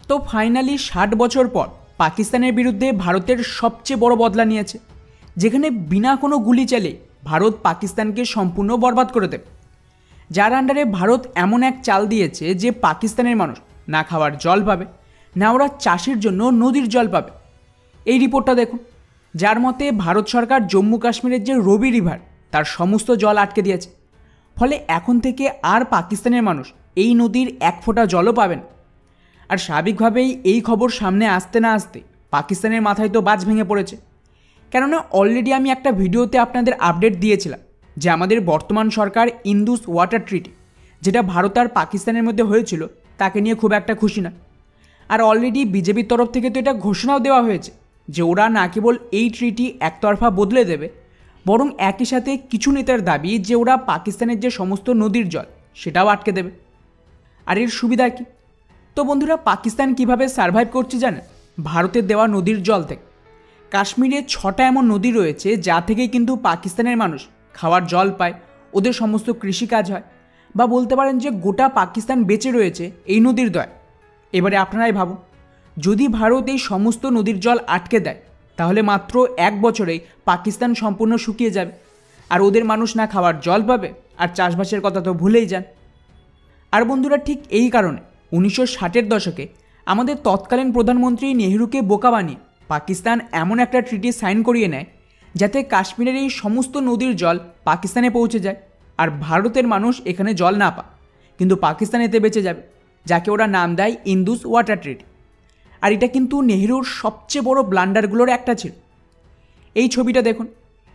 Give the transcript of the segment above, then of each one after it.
তো ফাইনালি 60 বছর পর পাকিস্তানের বিরুদ্ধে ভারতের সবচেয়ে বড় বদলা নিয়েছে, যেখানে বিনা কোনো গুলি চালে ভারত পাকিস্তানকে সম্পূর্ণ বরবাদ করে দেবে। যার আন্ডারে ভারত এমন এক চাল দিয়েছে যে পাকিস্তানের মানুষ না খাওয়ার জল পাবে, না ওরা চাষের জন্য নদীর জল পাবে। এই রিপোর্টটা দেখুন, যার মতে ভারত সরকার জম্মু কাশ্মীরের যে রবি রিভার তার সমস্ত জল আটকে দিয়েছে। ফলে এখন থেকে আর পাকিস্তানের মানুষ এই নদীর এক ফোঁটা জলও পাবেন। আর স্বাভাবিকভাবেই এই খবর সামনে আসতে না আসতে পাকিস্তানের মাথায় তো বাজ ভেঙে পড়েছে। কেননা অলরেডি আমি একটা ভিডিওতে আপনাদের আপডেট দিয়েছিলাম যে আমাদের বর্তমান সরকার ইন্দুস ওয়াটার ট্রিটি, যেটা ভারত আর পাকিস্তানের মধ্যে হয়েছিল, তাকে নিয়ে খুব একটা খুশি না। আর অলরেডি বিজেপির তরফ থেকে তো এটা ঘোষণাও দেওয়া হয়েছে যে ওরা না কেবল এই ট্রিটি একতরফা বদলে দেবে, বরং একই সাথে কিছু নেতার দাবি যে ওরা পাকিস্তানের যে সমস্ত নদীর জল সেটাও আটকে দেবে। আর এর সুবিধা কী? তো বন্ধুরা, পাকিস্তান কিভাবে সারভাইভ করছে জানেন? ভারতের দেওয়া নদীর জল থেকে। কাশ্মীরে 6টা এমন নদী রয়েছে যা থেকেই কিন্তু পাকিস্তানের মানুষ খাওয়ার জল পায়, ওদের সমস্ত কৃষিকাজ হয়, বা বলতে পারেন যে গোটা পাকিস্তান বেঁচে রয়েছে এই নদীর দয়ায়। এবারে আপনারাই ভাবুন, যদি ভারত এই সমস্ত নদীর জল আটকে দেয়, তাহলে মাত্র 1 বছরেই পাকিস্তান সম্পূর্ণ শুকিয়ে যাবে, আর ওদের মানুষ না খাওয়ার জল পাবে, আর চাষবাসের কথা তো ভুলেই যান। আর বন্ধুরা, ঠিক এই কারণে 1960-এর দশকে আমাদের তৎকালীন প্রধানমন্ত্রী নেহরুকে বোকা বানিয়ে পাকিস্তান এমন একটা ট্রিটি সাইন করিয়ে নেয় যাতে কাশ্মীরের এই সমস্ত নদীর জল পাকিস্তানে পৌঁছে যায়, আর ভারতের মানুষ এখানে জল না পায়, কিন্তু পাকিস্তান এতে বেঁচে যাবে, যাকে ওরা নাম দেয় ইন্দুস ওয়াটার ট্রিটি। আর এটা কিন্তু নেহরুর সবচেয়ে বড় ব্লান্ডারগুলোর একটা ছিল। এই ছবিটা দেখুন,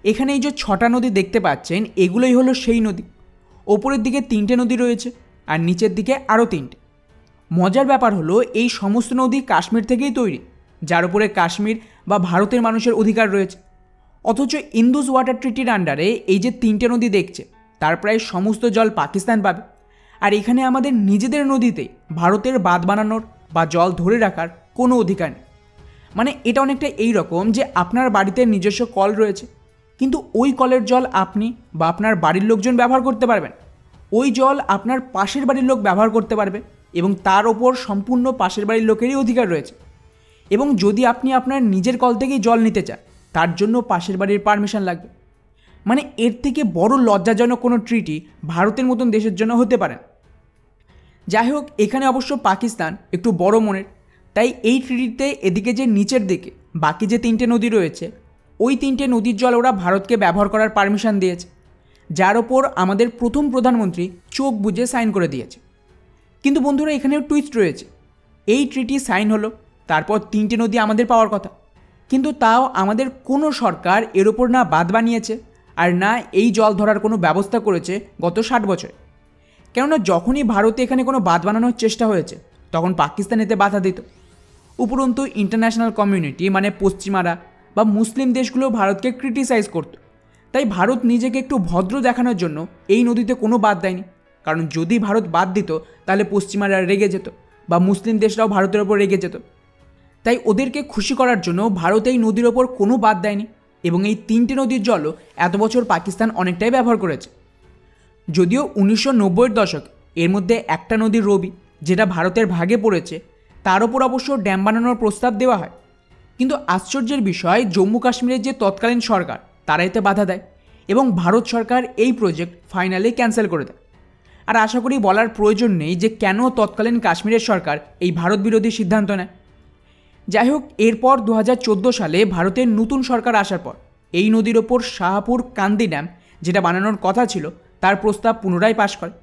এখানে এই যে 6টা নদী দেখতে পাচ্ছেন, এগুলোই হলো সেই নদী। ওপরের দিকে 3টে নদী রয়েছে, আর নিচের দিকে আরও 3টে। মজার ব্যাপার হলো এই সমস্ত নদী কাশ্মীর থেকেই তৈরি, যার উপরে কাশ্মীর বা ভারতের মানুষের অধিকার রয়েছে। অথচ ইন্দুস ওয়াটার ট্রিটির আন্ডারে এই যে 3টে নদী দেখছে, তার প্রায় সমস্ত জল পাকিস্তান পাবে। আর এখানে আমাদের নিজেদের নদীতে ভারতের বাঁধ বানানোর বা জল ধরে রাখার কোনো অধিকার নেই। মানে এটা অনেকটা এই রকম যে আপনার বাড়িতে নিজস্ব কল রয়েছে, কিন্তু ওই কলের জল আপনি বা আপনার বাড়ির লোকজন ব্যবহার করতে পারবেন, ওই জল আপনার পাশের বাড়ির লোক ব্যবহার করতে পারবে, এবং তার ওপর সম্পূর্ণ পাশের বাড়ির লোকেরই অধিকার রয়েছে। এবং যদি আপনি আপনার নিজের কল থেকেই জল নিতে চান, তার জন্য পাশের বাড়ির পারমিশন লাগবে। মানে এর থেকে বড় লজ্জাজনক কোনো ট্রিটি ভারতের মতন দেশের জন্য হতে পারে না। যাই হোক, এখানে অবশ্য পাকিস্তান একটু বড় মনের, তাই এই ট্রিটিতে এদিকে যে নিচের দিকে বাকি যে 3টে নদী রয়েছে, ওই 3টে নদীর জল ওরা ভারতকে ব্যবহার করার পারমিশন দিয়েছে, যার ওপর আমাদের প্রথম প্রধানমন্ত্রী চোখ বুজে সাইন করে দিয়েছে। কিন্তু বন্ধুরা, এখানেও টুইস্ট রয়েছে। এই ট্রিটি সাইন হলো, তারপর 3টে নদী আমাদের পাওয়ার কথা, কিন্তু তাও আমাদের কোনো সরকার এর ওপর না বাঁধ বানিয়েছে, আর না এই জল ধরার কোনো ব্যবস্থা করেছে গত 60 বছরে। কেননা যখনই ভারতে এখানে কোনো বাঁধ বানানোর চেষ্টা হয়েছে, তখন পাকিস্তান এতে বাধা দিত। উপরন্তু ইন্টারন্যাশনাল কমিউনিটি মানে পশ্চিমারা বা মুসলিম দেশগুলো ভারতকে ক্রিটিসাইজ করত। তাই ভারত নিজেকে একটু ভদ্র দেখানোর জন্য এই নদীতে কোনো বাঁধ দেয়নি, কারণ যদি ভারত বাদ দিত তাহলে পশ্চিমারা রেগে যেত, বা মুসলিম দেশরাও ভারতের ওপর রেগে যেত। তাই ওদেরকে খুশি করার জন্য ভারত এই নদীর ওপর কোনো বাদ দেয়নি, এবং এই 3টে নদীর জলও এত বছর পাকিস্তান অনেকটাই ব্যবহার করেছে। যদিও 1990-এর দশক এর মধ্যে একটা নদীর রবি, যেটা ভারতের ভাগে পড়েছে, তার ওপর অবশ্য ড্যাম বানানোর প্রস্তাব দেওয়া হয়। কিন্তু আশ্চর্যের বিষয়, জম্মু কাশ্মীরের যে তৎকালীন সরকার তারা এতে বাধা দেয়, এবং ভারত সরকার এই প্রজেক্ট ফাইনালি ক্যান্সেল করে দেয়। আর আশা করি বলার প্রয়োজন নেই যে কেন তৎকালীন কাশ্মীরের সরকার এই ভারত বিরোধী সিদ্ধান্ত নেয়। যাই হোক, এরপর 2014 সালে ভারতের নতুন সরকার আসার পর এই নদীর ওপর শাহপুর কান্দি ড্যাম, যেটা বানানোর কথা ছিল, তার প্রস্তাব পুনরায় পাশ করে,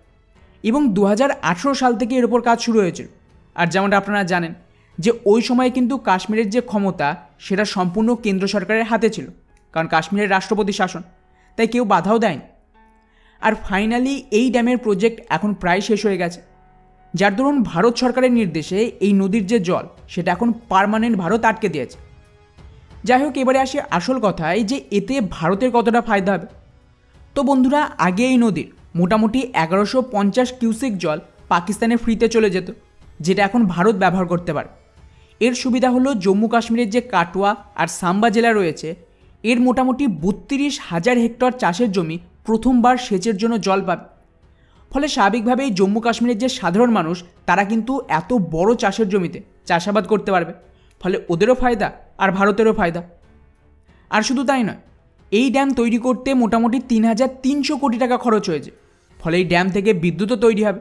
এবং 2018 সাল থেকে এর ওপর কাজ শুরু হয়েছিল। আর যেমনটা আপনারা জানেন যে ওই সময় কিন্তু কাশ্মীরের যে ক্ষমতা সেটা সম্পূর্ণ কেন্দ্র সরকারের হাতে ছিল, কারণ কাশ্মীরের রাষ্ট্রপতি শাসন, তাই কেউ বাধাও দেয়নি। আর ফাইনালি এই ড্যামের প্রজেক্ট এখন প্রায় শেষ হয়ে গেছে, যার দরুন ভারত সরকারের নির্দেশে এই নদীর যে জল সেটা এখন পার্মানেন্ট ভারত আটকে দিয়েছে। যাই হোক, এবারে আসি আসল কথায় যে এতে ভারতের কতটা ফায়দা হবে। তো বন্ধুরা, আগে এই নদীর মোটামুটি 1150 কিউসেক জল পাকিস্তানে ফ্রিতে চলে যেত, যেটা এখন ভারত ব্যবহার করতে পারে। এর সুবিধা হলো জম্মু কাশ্মীরের যে কাটুয়া আর সাম্বা জেলা রয়েছে, এর মোটামুটি 32,000 হেক্টর চাষের জমি প্রথমবার সেচের জন্য জল পাবে। ফলে স্বাভাবিকভাবেই জম্মু কাশ্মীরের যে সাধারণ মানুষ তারা কিন্তু এত বড় চাষের জমিতে চাষাবাদ করতে পারবে, ফলে ওদেরও ফায়দা আর ভারতেরও ফায়দা। আর শুধু তাই নয়, এই ড্যাম তৈরি করতে মোটামুটি 3,300 কোটি টাকা খরচ হয়েছে, ফলে এই ড্যাম থেকে বিদ্যুৎও তৈরি হবে।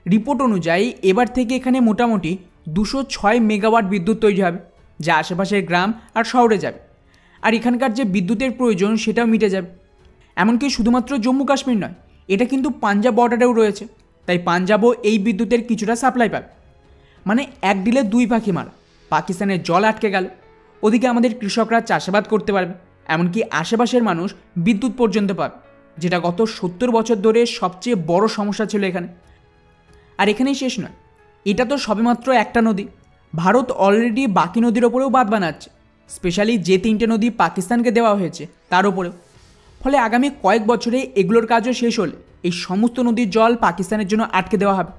রিপোর্ট অনুযায়ী এবার থেকে এখানে মোটামুটি 206 মেগাওয়াট বিদ্যুৎ তৈরি হবে, যা আশেপাশের গ্রাম আর শহরে যাবে। আর এখানকার যে বিদ্যুতের প্রয়োজন সেটাও মিটে যাবে। এমনকি শুধুমাত্র জম্মু কাশ্মীর নয়, এটা কিন্তু পাঞ্জাব বর্ডারেও রয়েছে, তাই পাঞ্জাবও এই বিদ্যুতের কিছুটা সাপ্লাই পাবে। মানে এক ডিলে দুই পাখি মারা, পাকিস্তানের জল আটকে গেল, ওদিকে আমাদের কৃষকরা চাষাবাদ করতে পারবে, এমনকি আশেপাশের মানুষ বিদ্যুৎ পর্যন্ত পাবে, যেটা গত 70 বছর ধরে সবচেয়ে বড় সমস্যা ছিল এখানে। আর এখানেই শেষ নয়, এটা তো সবেমাত্র একটা নদী। ভারত অলরেডি বাকি নদীর ওপরেও বাঁধ বানাচ্ছে, স্পেশালি যে 3টে নদী পাকিস্তানকে দেওয়া হয়েছে তার ওপরেও। ফলে আগামী কয়েক বছরে এগুলোর কাজও শেষ হলে এই সমস্ত নদীর জল পাকিস্তানের জন্য আটকে দেওয়া হবে।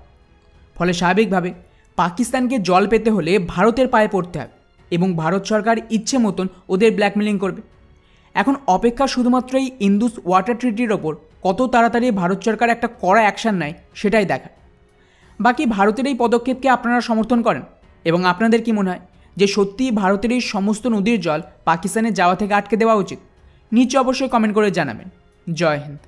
ফলে স্বাভাবিকভাবে পাকিস্তানকে জল পেতে হলে ভারতের পায়ে পড়তে হবে, এবং ভারত সরকার ইচ্ছে মতন ওদের ব্ল্যাকমেলিং করবে। এখন অপেক্ষা শুধুমাত্র এই ইন্দুস ওয়াটার ট্রিটির ওপর কত তাড়াতাড়ি ভারত সরকার একটা কড়া অ্যাকশান নেয় সেটাই দেখা। বাকি ভারতের এই পদক্ষেপকে আপনারা সমর্থন করেন, এবং আপনাদের কি মনে হয় যে সত্যিই ভারতের এই সমস্ত নদীর জল পাকিস্তানে যাওয়া থেকে আটকে দেওয়া উচিত? নিচে অবশ্যই কমেন্ট করে জানাবেন। জয় হিন্দ।